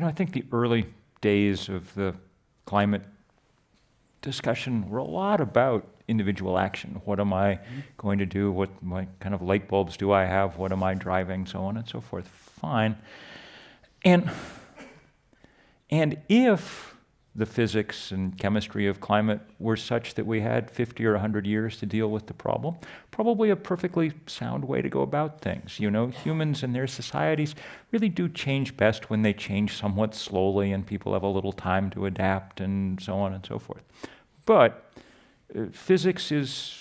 I think the early days of the climate discussion were a lot about individual action. What am I going to do? What kind of light bulbs do I have? What am I driving? So on and so forth. Fine. And if the physics and chemistry of climate were such that we had 50 or 100 years to deal with the problem, probably a perfectly sound way to go about things. Humans and their societies really do change best when they change somewhat slowly and people have a little time to adapt and so on and so forth. But physics is,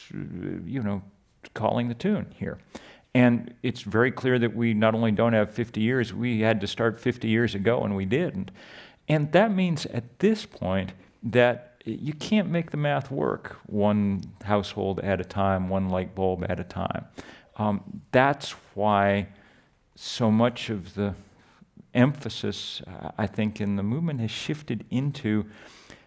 calling the tune here. And it's very clear that we not only don't have 50 years, we had to start 50 years ago and we didn't. And that means at this point that you can't make the math work one household at a time, one light bulb at a time. That's why so much of the emphasis, I think, in the movement has shifted into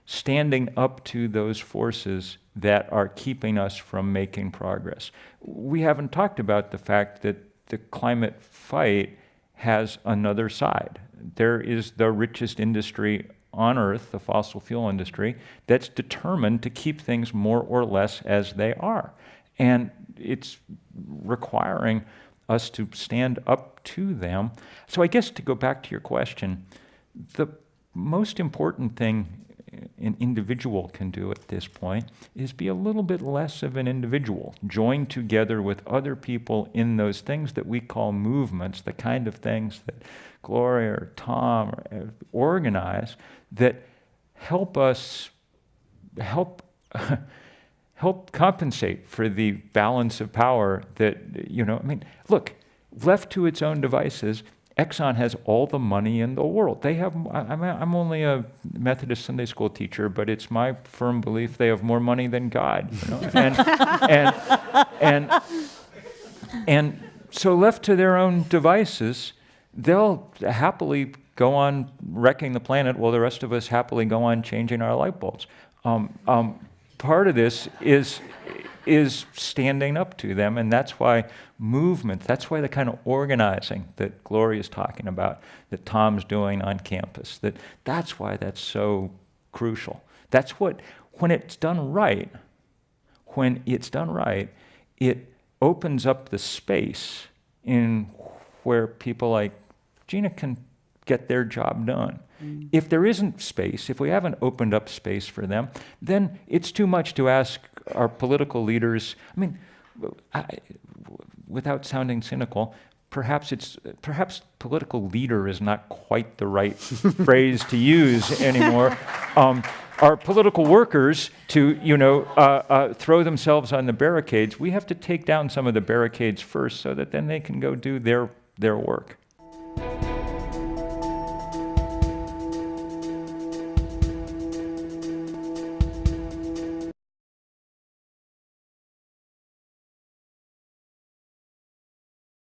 standing up to those forces that are keeping us from making progress. We haven't talked about the fact that the climate fight has another side. There is the richest industry on Earth, the fossil fuel industry, that's determined to keep things more or less as they are. And it's requiring us to stand up to them. So I guess to go back to your question, the most important thing an individual can do at this point is be a little bit less of an individual, join together with other people in those things that we call movements, the kind of things that Gloria or Tom organize that help us help compensate for the balance of power that, look, left to its own devices, Exxon has all the money in the world. They have, I'm only a Methodist Sunday school teacher, but it's my firm belief they have more money than God. And so left to their own devices, they'll happily go on wrecking the planet while the rest of us happily go on changing our light bulbs. Part of this is standing up to them, and that's why movement, that's why the kind of organizing that Gloria's talking about, that Tom's doing on campus, that's why that's so crucial. That's what, when it's done right, it opens up the space in where people like Gina can get their job done. If there isn't space, if we haven't opened up space for them, then it's too much to ask our political leaders. Without sounding cynical, perhaps political leader is not quite the right phrase to use anymore. Our political workers to throw themselves on the barricades. We have to take down some of the barricades first, so that then they can go do their work.